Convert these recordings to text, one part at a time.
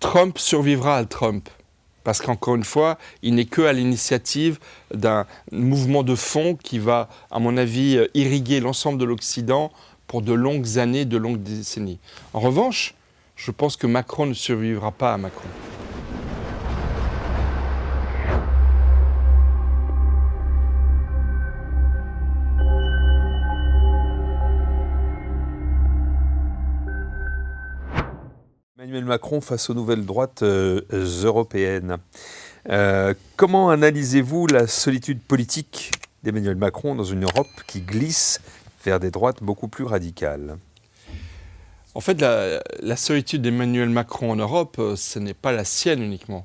Trump survivra à Trump. Parce qu'encore une fois, il n'est qu'à l'initiative d'un mouvement de fond qui va, à mon avis, irriguer l'ensemble de l'Occident pour de longues années, de longues décennies. En revanche, je pense que Macron ne survivra pas à Macron. Emmanuel Macron face aux nouvelles droites européennes. Comment analysez-vous la solitude politique d'Emmanuel Macron dans une Europe qui glisse vers des droites beaucoup plus radicales ? En fait, la solitude d'Emmanuel Macron en Europe, ce n'est pas la sienne uniquement.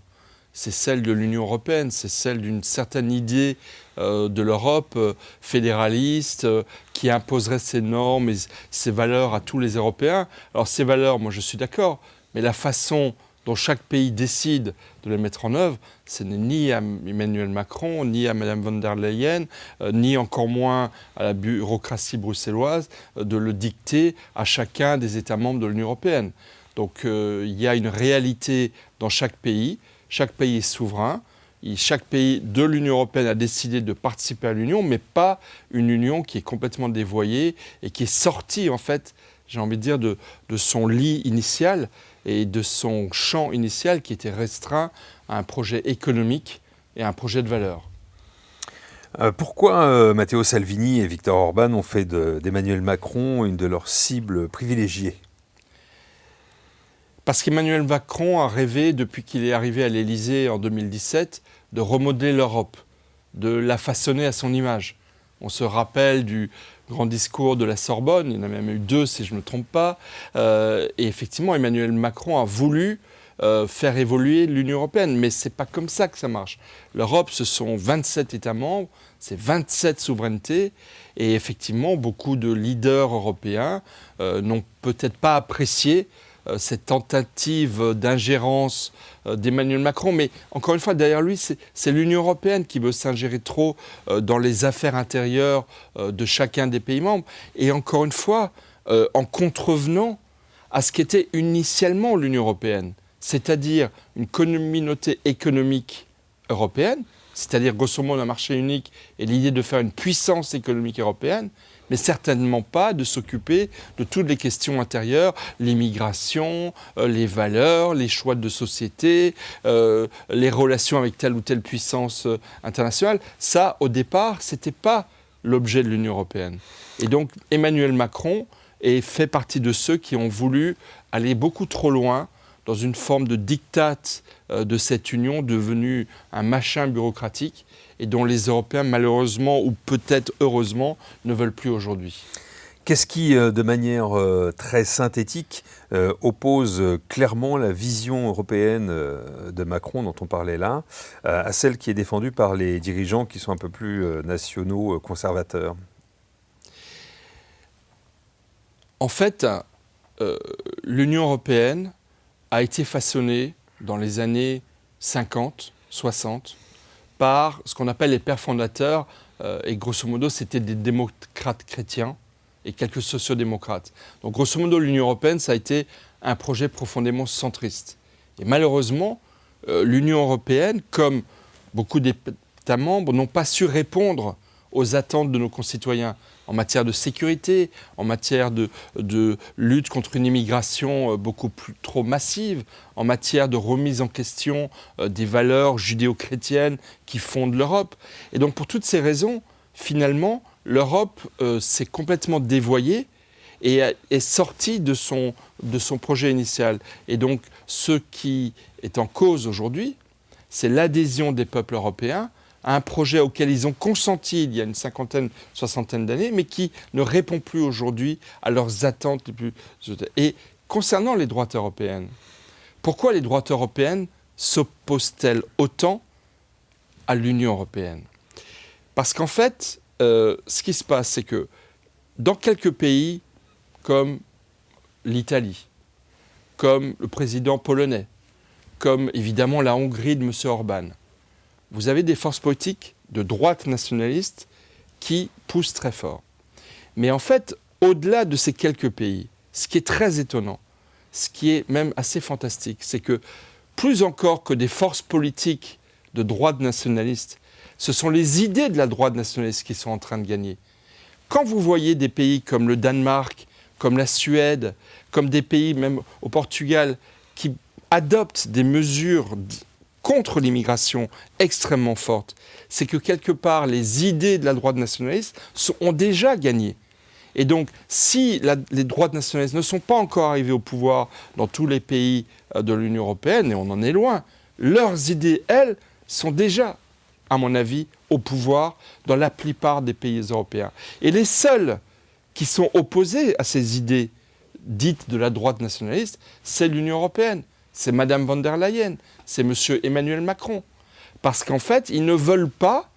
C'est celle de l'Union européenne, c'est celle d'une certaine idée de l'Europe fédéraliste qui imposerait ses normes et ses valeurs à tous les Européens. Alors ces valeurs, moi je suis d'accord, mais la façon dont chaque pays décide de les mettre en œuvre, ce n'est ni à Emmanuel Macron, ni à Mme von der Leyen, ni encore moins à la bureaucratie bruxelloise de le dicter à chacun des États membres de l'Union européenne. Donc il y a une réalité dans chaque pays est souverain, chaque pays de l'Union européenne a décidé de participer à l'Union, mais pas une Union qui est complètement dévoyée et qui est sortie, en fait, j'ai envie de dire, de son lit initial et de son champ initial qui était restreint à un projet économique et à un projet de valeur. Pourquoi Matteo Salvini et Viktor Orban ont fait d'Emmanuel Macron une de leurs cibles privilégiées ? Parce qu'Emmanuel Macron a rêvé, depuis qu'il est arrivé à l'Élysée en 2017, de remodeler l'Europe, de la façonner à son image. On se rappelle du grand discours de la Sorbonne, il y en a même eu 2 si je ne me trompe pas, et effectivement Emmanuel Macron a voulu faire évoluer l'Union européenne, mais ce n'est pas comme ça que ça marche. L'Europe, ce sont 27 États membres, c'est 27 souverainetés, et effectivement beaucoup de leaders européens n'ont peut-être pas apprécié cette tentative d'ingérence d'Emmanuel Macron. Mais encore une fois, derrière lui, c'est l'Union européenne qui veut s'ingérer trop dans les affaires intérieures de chacun des pays membres. Et encore une fois, en contrevenant à ce qu'était initialement l'Union européenne, c'est-à-dire une communauté économique européenne, c'est-à-dire grosso modo un marché unique et l'idée de faire une puissance économique européenne, mais certainement pas de s'occuper de toutes les questions intérieures, l'immigration, les valeurs, les choix de société, les relations avec telle ou telle puissance internationale. Ça, au départ, ce n'était pas l'objet de l'Union européenne. Et donc, Emmanuel Macron fait partie de ceux qui ont voulu aller beaucoup trop loin dans une forme de diktat de cette union devenue un machin bureaucratique et dont les Européens, malheureusement, ou peut-être heureusement, ne veulent plus aujourd'hui. Qu'est-ce qui, de manière très synthétique, oppose clairement la vision européenne de Macron, dont on parlait là, à celle qui est défendue par les dirigeants qui sont un peu plus nationaux, conservateurs ? En fait, l'Union européenne a été façonnée dans les années 50, 60, par ce qu'on appelle les pères fondateurs, et grosso modo, c'était des démocrates chrétiens et quelques sociodémocrates. Donc grosso modo, l'Union européenne, ça a été un projet profondément centriste. Et malheureusement, l'Union européenne, comme beaucoup d'États membres, n'ont pas su répondre aux attentes de nos concitoyens en matière de sécurité, en matière de lutte contre une immigration beaucoup trop massive, en matière de remise en question des valeurs judéo-chrétiennes qui fondent l'Europe. Et donc pour toutes ces raisons, finalement, l'Europe s'est complètement dévoyée et est sortie de son projet initial. Et donc ce qui est en cause aujourd'hui, c'est l'adhésion des peuples européens à un projet auquel ils ont consenti il y a une cinquantaine, soixantaine d'années, mais qui ne répond plus aujourd'hui à leurs attentes les plus... Et concernant les droites européennes, pourquoi les droites européennes s'opposent-elles autant à l'Union européenne ? Parce qu'en fait, ce qui se passe, c'est que dans quelques pays, comme l'Italie, comme le président polonais, comme évidemment la Hongrie de M. Orban, vous avez des forces politiques de droite nationaliste qui poussent très fort. Mais en fait, au-delà de ces quelques pays, ce qui est très étonnant, ce qui est même assez fantastique, c'est que plus encore que des forces politiques de droite nationaliste, ce sont les idées de la droite nationaliste qui sont en train de gagner. Quand vous voyez des pays comme le Danemark, comme la Suède, comme des pays, même au Portugal, qui adoptent des mesures contre l'immigration extrêmement fortes, c'est que quelque part, les idées de la droite nationaliste ont déjà gagné. Et donc, si les droites nationalistes ne sont pas encore arrivées au pouvoir dans tous les pays de l'Union européenne, et on en est loin, leurs idées, elles, sont déjà, à mon avis, au pouvoir dans la plupart des pays européens. Et les seuls qui sont opposés à ces idées dites de la droite nationaliste, c'est l'Union européenne, c'est Madame von der Leyen, c'est Monsieur Emmanuel Macron. Parce qu'en fait, ils ne veulent pas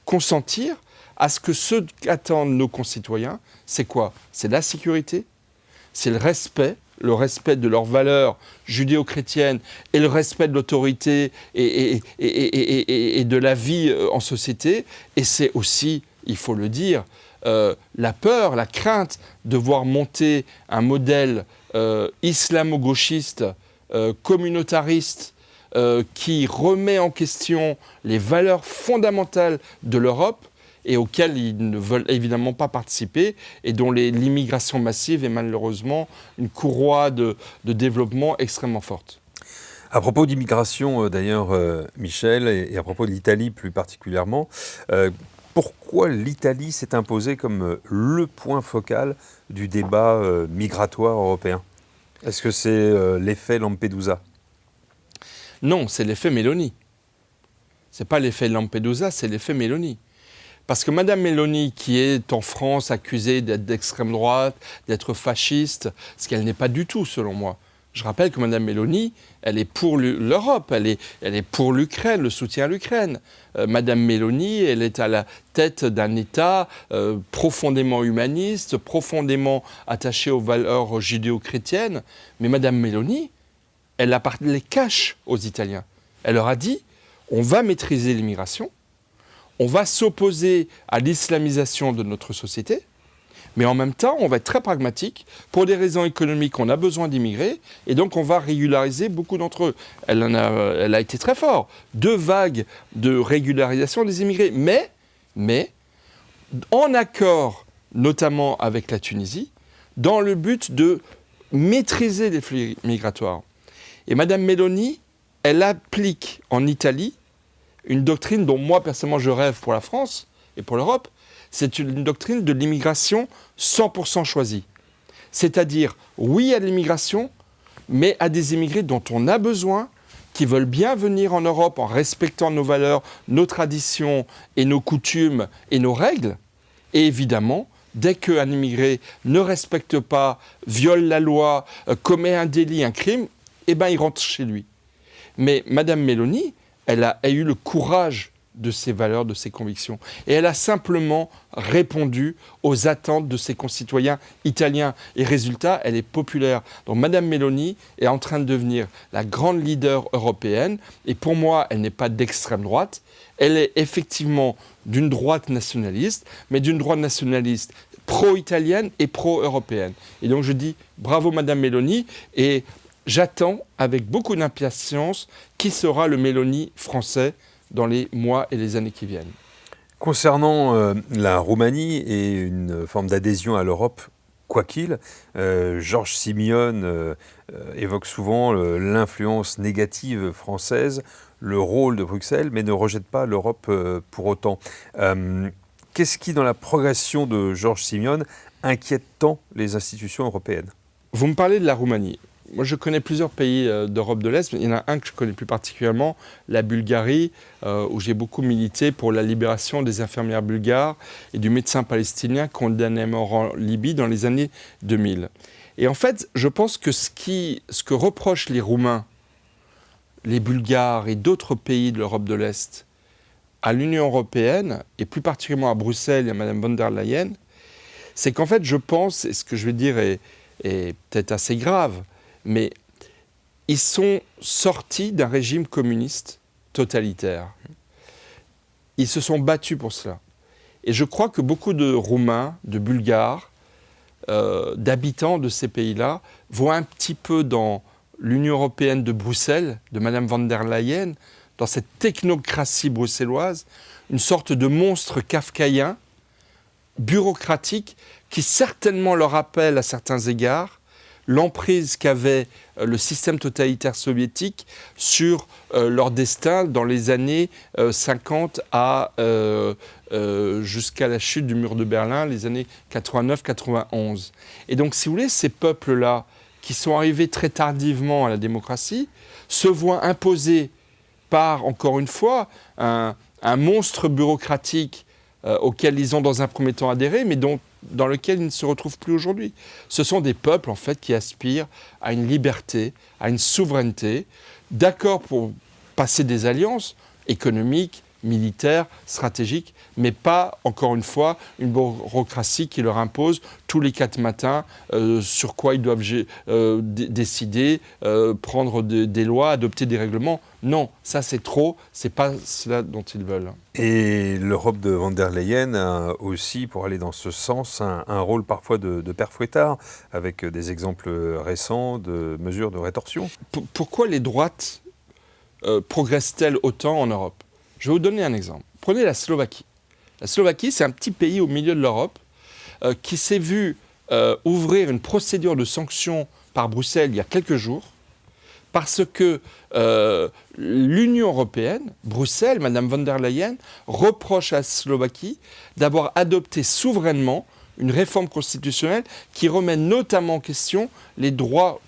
consentir à ce que ce qu'attendent nos concitoyens, c'est quoi? C'est la sécurité, c'est le respect de leurs valeurs judéo-chrétiennes et le respect de l'autorité et de la vie en société. Et c'est aussi, il faut le dire, la peur, la crainte de voir monter un modèle islamo-gauchiste, communautariste, qui remet en question les valeurs fondamentales de l'Europe et auxquelles ils ne veulent évidemment pas participer et dont l'immigration massive est malheureusement une courroie de développement extrêmement forte. À propos d'immigration, d'ailleurs, Michel, et à propos de l'Italie plus particulièrement, pourquoi l'Italie s'est imposée comme le point focal du débat migratoire européen? Est-ce que c'est l'effet Lampedusa? Non, c'est l'effet Meloni. Ce n'est pas l'effet Lampedusa, c'est l'effet Meloni. Parce que Mme Meloni, qui est en France accusée d'être d'extrême droite, d'être fasciste, ce qu'elle n'est pas du tout, selon moi. Je rappelle que Mme Meloni, elle est pour l'Europe, elle est pour l'Ukraine, le soutien à l'Ukraine. Mme Meloni, elle est à la tête d'un État profondément humaniste, profondément attaché aux valeurs judéo-chrétiennes. Mais Mme Meloni, elle les cache aux Italiens. Elle leur a dit, on va maîtriser l'immigration, on va s'opposer à l'islamisation de notre société, mais en même temps, on va être très pragmatique. Pour des raisons économiques, on a besoin d'immigrer, et donc on va régulariser beaucoup d'entre eux. Elle a été très forte. 2 vagues de régularisation des immigrés, mais en accord notamment avec la Tunisie, dans le but de maîtriser les flux migratoires. Et Mme Meloni, elle applique en Italie une doctrine dont moi, personnellement, je rêve pour la France et pour l'Europe. C'est une doctrine de l'immigration 100% choisie. C'est-à-dire, oui à l'immigration, mais à des immigrés dont on a besoin, qui veulent bien venir en Europe en respectant nos valeurs, nos traditions et nos coutumes et nos règles. Et évidemment, dès qu'un immigré ne respecte pas, viole la loi, commet un délit, un crime, eh ben, il rentre chez lui. Mais Mme Meloni, elle a eu le courage de ses valeurs, de ses convictions. Et elle a simplement répondu aux attentes de ses concitoyens italiens. Et résultat, elle est populaire. Donc Mme Meloni est en train de devenir la grande leader européenne. Et pour moi, elle n'est pas d'extrême droite. Elle est effectivement d'une droite nationaliste, mais d'une droite nationaliste pro-italienne et pro-européenne. Et donc je dis bravo Mme Meloni. Et j'attends avec beaucoup d'impatience qui sera le Meloni français dans les mois et les années qui viennent. Concernant la Roumanie et une forme d'adhésion à l'Europe, quoi qu'il, Georges Simeone évoque souvent l'influence négative française, le rôle de Bruxelles, mais ne rejette pas l'Europe pour autant. Qu'est-ce qui, dans la progression de Georges Simeone, inquiète tant les institutions européennes? Vous me parlez de la Roumanie. Moi, je connais plusieurs pays d'Europe de l'Est, mais il y en a un que je connais plus particulièrement, la Bulgarie, où j'ai beaucoup milité pour la libération des infirmières bulgares et du médecin palestinien condamné à mort en Libye dans les années 2000. Et en fait, je pense que ce que reprochent les Roumains, les Bulgares et d'autres pays de l'Europe de l'Est à l'Union européenne, et plus particulièrement à Bruxelles et à Mme von der Leyen, c'est qu'en fait, je pense, et ce que je vais dire est peut-être assez grave, mais ils sont sortis d'un régime communiste totalitaire. Ils se sont battus pour cela. Et je crois que beaucoup de Roumains, de Bulgares, d'habitants de ces pays-là voient un petit peu dans l'Union européenne de Bruxelles, de Mme von der Leyen, dans cette technocratie bruxelloise, une sorte de monstre kafkaïen, bureaucratique, qui certainement leur rappelle à certains égards l'emprise qu'avait le système totalitaire soviétique sur leur destin dans les années 50 jusqu'à la chute du mur de Berlin, les années 89-91. Et donc, si vous voulez, ces peuples-là, qui sont arrivés très tardivement à la démocratie, se voient imposer par, encore une fois, un monstre bureaucratique auquel ils ont dans un premier temps adhéré, mais dans lequel ils ne se retrouvent plus aujourd'hui. Ce sont des peuples, en fait, qui aspirent à une liberté, à une souveraineté, d'accord pour passer des alliances économiques, militaires, stratégiques, mais pas, encore une fois, une bureaucratie qui leur impose tous les 4 matins sur quoi ils doivent décider, prendre des lois, adopter des règlements. Non, ça c'est trop, c'est pas cela dont ils veulent. Et l'Europe de von der Leyen a aussi, pour aller dans ce sens, un rôle parfois de père Fouettard, avec des exemples récents de mesures de rétorsion. Pourquoi les droites progressent-elles autant en Europe ? Je vais vous donner un exemple. Prenez la Slovaquie. La Slovaquie, c'est un petit pays au milieu de l'Europe qui s'est vu ouvrir une procédure de sanction par Bruxelles il y a quelques jours parce que l'Union européenne, Bruxelles, Mme von der Leyen, reproche à la Slovaquie d'avoir adopté souverainement une réforme constitutionnelle qui remet notamment en question les droits,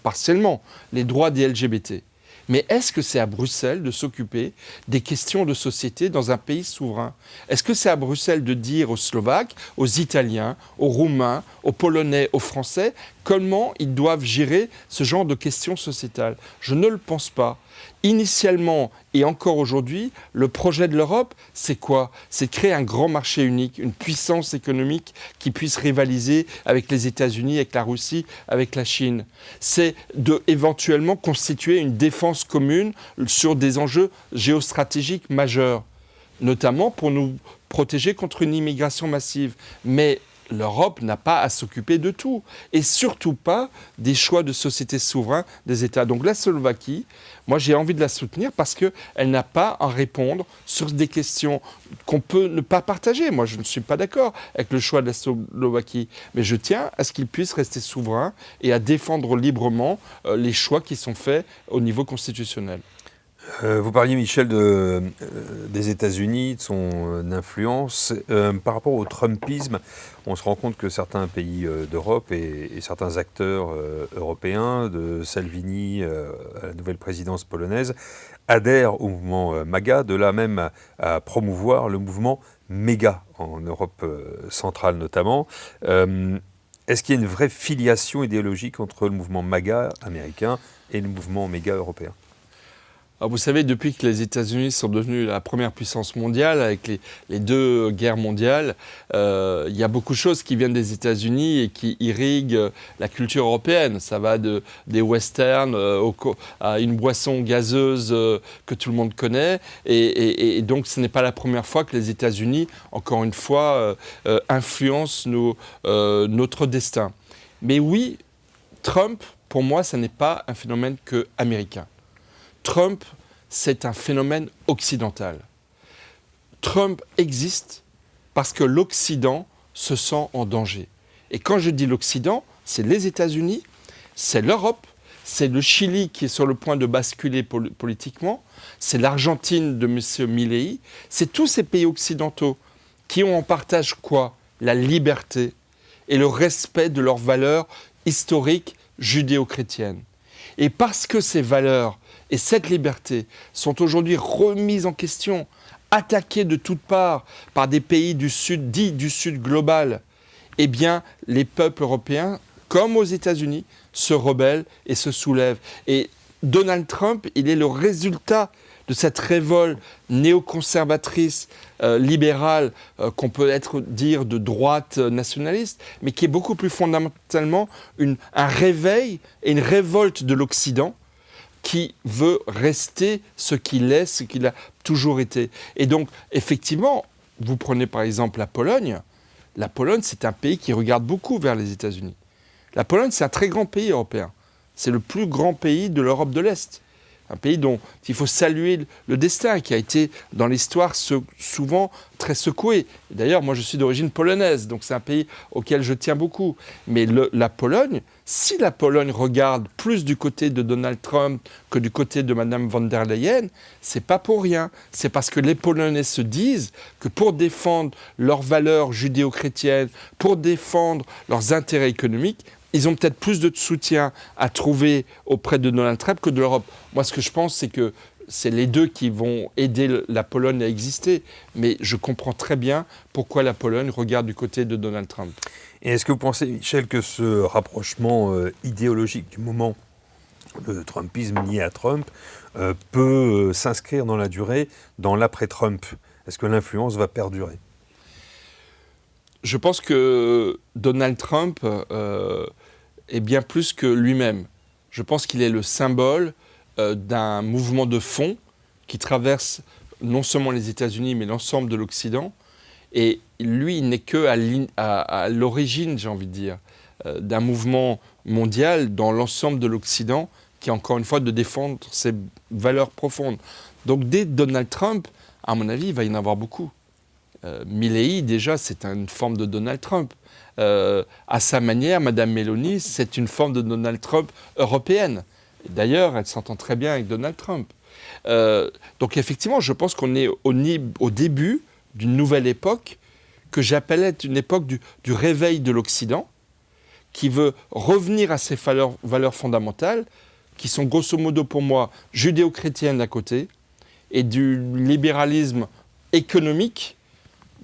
partiellement, les droits des LGBT. Mais est-ce que c'est à Bruxelles de s'occuper des questions de société dans un pays souverain ? Est-ce que c'est à Bruxelles de dire aux Slovaques, aux Italiens, aux Roumains, aux Polonais, aux Français, comment ils doivent gérer ce genre de questions sociétales ? Je ne le pense pas. Initialement, et encore aujourd'hui, le projet de l'Europe, c'est quoi ? C'est de créer un grand marché unique, une puissance économique qui puisse rivaliser avec les États-Unis, avec la Russie, avec la Chine. C'est d'éventuellement constituer une défense commune sur des enjeux géostratégiques majeurs, notamment pour nous protéger contre une immigration massive. Mais l'Europe n'a pas à s'occuper de tout, et surtout pas des choix de société souverains des États. Donc la Slovaquie, moi j'ai envie de la soutenir parce qu'elle n'a pas à répondre sur des questions qu'on peut ne pas partager. Moi je ne suis pas d'accord avec le choix de la Slovaquie, mais je tiens à ce qu'il puisse rester souverain et à défendre librement les choix qui sont faits au niveau constitutionnel. Vous parliez, Michel, des États-Unis, de son influence. Par rapport au Trumpisme, on se rend compte que certains pays d'Europe et certains acteurs européens, de Salvini à la nouvelle présidence polonaise, adhèrent au mouvement MAGA, de là même à promouvoir le mouvement méga en Europe centrale notamment. Est-ce qu'il y a une vraie filiation idéologique entre le mouvement MAGA américain et le mouvement méga européen ? Alors vous savez, depuis que les États-Unis sont devenus la première puissance mondiale, avec les 2 guerres mondiales, il y a beaucoup de choses qui viennent des États-Unis et qui irriguent la culture européenne. Ça va des westerns à une boisson gazeuse que tout le monde connaît. Et donc ce n'est pas la première fois que les États-Unis, encore une fois, influencent notre destin. Mais oui, Trump, pour moi, ce n'est pas un phénomène qu'américain. Trump, c'est un phénomène occidental. Trump existe parce que l'Occident se sent en danger. Et quand je dis l'Occident, c'est les États-Unis, c'est l'Europe, c'est le Chili qui est sur le point de basculer politiquement, c'est l'Argentine de M. Milei, c'est tous ces pays occidentaux qui ont en partage quoi ? La liberté et le respect de leurs valeurs historiques judéo-chrétiennes. Et parce que ces valeurs et cette liberté sont aujourd'hui remises en question, attaquées de toutes parts par des pays du Sud, dits du Sud global, eh bien, les peuples européens, comme aux États-Unis, se rebellent et se soulèvent. Et Donald Trump, il est le résultat de cette révolte néoconservatrice, libérale, qu'on peut dire de droite nationaliste, mais qui est beaucoup plus fondamentalement un réveil et une révolte de l'Occident qui veut rester ce qu'il est, ce qu'il a toujours été. Et donc, effectivement, vous prenez par exemple la Pologne, la Pologne, c'est un pays qui regarde beaucoup vers les États-Unis. La Pologne, c'est un très grand pays européen. C'est le plus grand pays de l'Europe de l'Est. Un pays dont il faut saluer le destin, qui a été dans l'histoire souvent très secoué. D'ailleurs, moi je suis d'origine polonaise, donc c'est un pays auquel je tiens beaucoup. Mais la Pologne, si la Pologne regarde plus du côté de Donald Trump que du côté de Mme von der Leyen, c'est pas pour rien. C'est parce que les Polonais se disent que pour défendre leurs valeurs judéo-chrétiennes, pour défendre leurs intérêts économiques, ils ont peut-être plus de soutien à trouver auprès de Donald Trump que de l'Europe. Moi, ce que je pense, c'est que c'est les deux qui vont aider la Pologne à exister. Mais je comprends très bien pourquoi la Pologne regarde du côté de Donald Trump. Et est-ce que vous pensez, Michel, que ce rapprochement idéologique du moment, le Trumpisme lié à Trump, peut s'inscrire dans la durée, dans l'après-Trump? Est-ce que l'influence va perdurer? Je pense que Donald Trump est bien plus que lui-même. Je pense qu'il est le symbole d'un mouvement de fond qui traverse non seulement les États-Unis, mais l'ensemble de l'Occident. Et lui, il n'est qu'à l'origine, j'ai envie de dire, d'un mouvement mondial dans l'ensemble de l'Occident qui, encore une fois, de défendre ses valeurs profondes. Donc, dès Donald Trump, à mon avis, il va y en avoir beaucoup. Milley, déjà, c'est une forme de Donald Trump. À sa manière, Mme Meloni, c'est une forme de Donald Trump européenne. D'ailleurs, elle s'entend très bien avec Donald Trump. Donc effectivement, je pense qu'on est au début d'une nouvelle époque que j'appelais une époque du réveil de l'Occident, qui veut revenir à ses valeurs fondamentales, qui sont grosso modo pour moi judéo-chrétiennes d'un côté, et du libéralisme économique,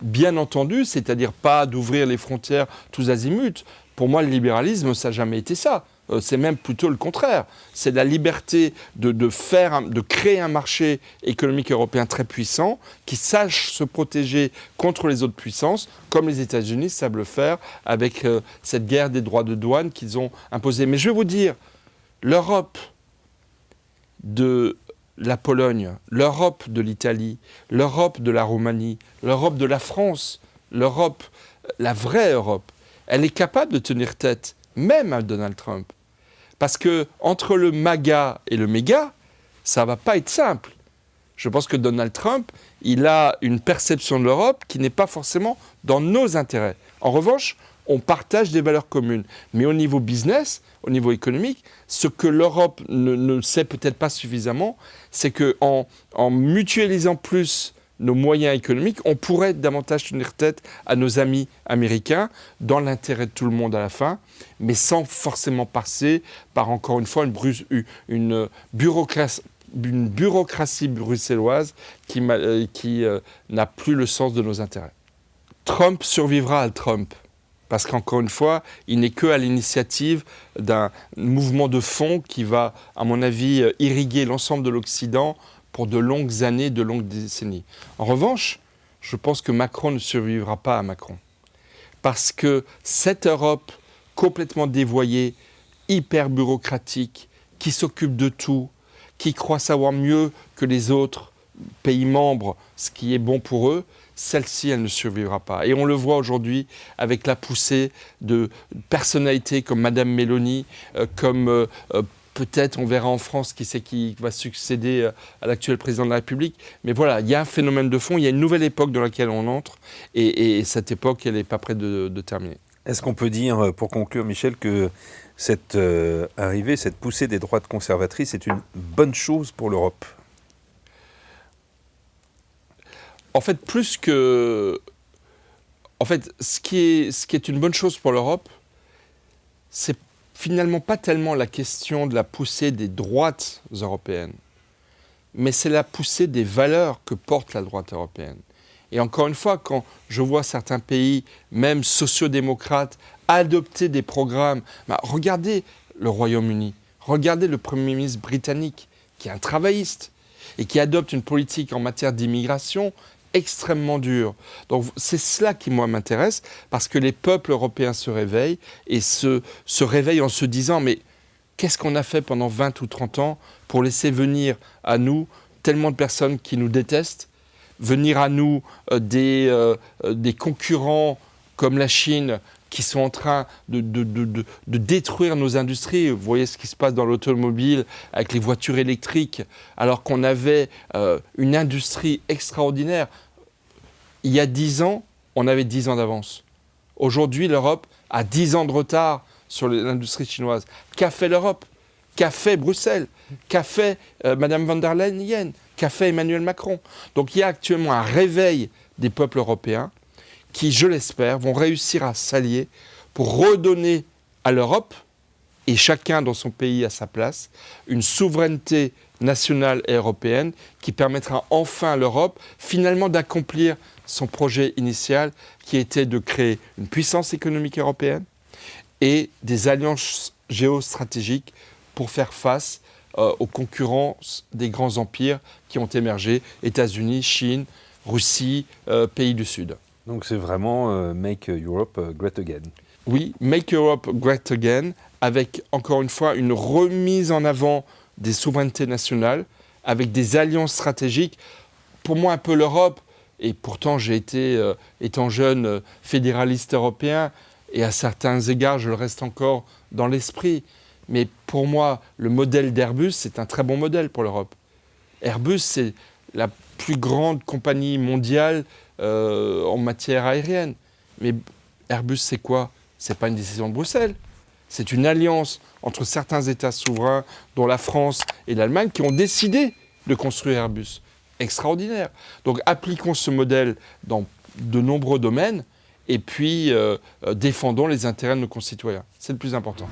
bien entendu, c'est-à-dire pas d'ouvrir les frontières tous azimuts. Pour moi, le libéralisme, ça n'a jamais été ça. C'est même plutôt le contraire. C'est la liberté de créer un marché économique européen très puissant qui sache se protéger contre les autres puissances, comme les États-Unis savent le faire avec cette guerre des droits de douane qu'ils ont imposée. Mais je vais vous dire, l'Europe de la Pologne, l'Europe de l'Italie, l'Europe de la Roumanie, l'Europe de la France, l'Europe, la vraie Europe, elle est capable de tenir tête, même à Donald Trump. Parce que entre le MAGA et le méga, ça ne va pas être simple. Je pense que Donald Trump, il a une perception de l'Europe qui n'est pas forcément dans nos intérêts. En revanche, on partage des valeurs communes. Mais au niveau business, au niveau économique, ce que l'Europe ne sait peut-être pas suffisamment, c'est qu'en mutualisant plus nos moyens économiques, on pourrait davantage tenir tête à nos amis américains dans l'intérêt de tout le monde à la fin, mais sans forcément passer par, encore une fois, une bureaucratie bruxelloise qui n'a plus le sens de nos intérêts. Trump survivra à Trump. Parce qu'encore une fois, il n'est qu'à l'initiative d'un mouvement de fond qui va, à mon avis, irriguer l'ensemble de l'Occident pour de longues années, de longues décennies. En revanche, je pense que Macron ne survivra pas à Macron. Parce que cette Europe complètement dévoyée, hyper bureaucratique, qui s'occupe de tout, qui croit savoir mieux que les autres pays membres ce qui est bon pour eux, celle-ci, elle ne survivra pas. Et on le voit aujourd'hui avec la poussée de personnalités comme Mme Meloni, comme peut-être on verra en France qui c'est qui va succéder à l'actuel président de la République. Mais voilà, il y a un phénomène de fond, il y a une nouvelle époque dans laquelle on entre, et cette époque, elle n'est pas près de terminer. Est-ce qu'on peut dire, pour conclure, Michel, que cette arrivée, cette poussée des droites conservatrices est une bonne chose pour l'Europe ? En fait, ce qui est une bonne chose pour l'Europe, c'est finalement pas tellement la question de la poussée des droites européennes, mais c'est la poussée des valeurs que porte la droite européenne. Et encore une fois, quand je vois certains pays, même sociodémocrates, adopter des programmes, regardez le Royaume-Uni, regardez le Premier ministre britannique, qui est un travailliste, et qui adopte une politique en matière d'immigration extrêmement dure. Donc c'est cela qui, moi, m'intéresse, parce que les peuples européens se réveillent, et se réveillent en se disant, mais qu'est-ce qu'on a fait pendant 20 ou 30 ans pour laisser venir à nous tellement de personnes qui nous détestent, venir à nous des concurrents comme la Chine, qui sont en train de détruire nos industries. Vous voyez ce qui se passe dans l'automobile avec les voitures électriques, alors qu'on avait une industrie extraordinaire. Il y a 10 ans, on avait 10 ans d'avance. Aujourd'hui, l'Europe a 10 ans de retard sur l'industrie chinoise. Qu'a fait l'Europe? Qu'a fait Bruxelles? Qu'a fait Mme von der Leyen? Qu'a fait Emmanuel Macron? Donc il y a actuellement un réveil des peuples européens qui, je l'espère, vont réussir à s'allier pour redonner à l'Europe, et chacun dans son pays à sa place, une souveraineté nationale et européenne qui permettra enfin à l'Europe finalement d'accomplir son projet initial qui était de créer une puissance économique européenne et des alliances géostratégiques pour faire face aux concurrences des grands empires qui ont émergé, États-Unis, Chine, Russie, pays du Sud. Donc c'est vraiment Make Europe Great Again. Oui, Make Europe Great Again, avec encore une fois une remise en avant des souverainetés nationales, avec des alliances stratégiques. Pour moi, un peu l'Europe, et pourtant j'ai été, étant jeune, fédéraliste européen, et à certains égards, je le reste encore dans l'esprit. Mais pour moi, le modèle d'Airbus, c'est un très bon modèle pour l'Europe. Airbus, c'est la plus grande compagnie mondiale en matière aérienne. Mais Airbus, c'est quoi? Ce n'est pas une décision de Bruxelles. C'est une alliance entre certains États souverains, dont la France et l'Allemagne, qui ont décidé de construire Airbus. Extraordinaire. Donc appliquons ce modèle dans de nombreux domaines et puis défendons les intérêts de nos concitoyens. C'est le plus important.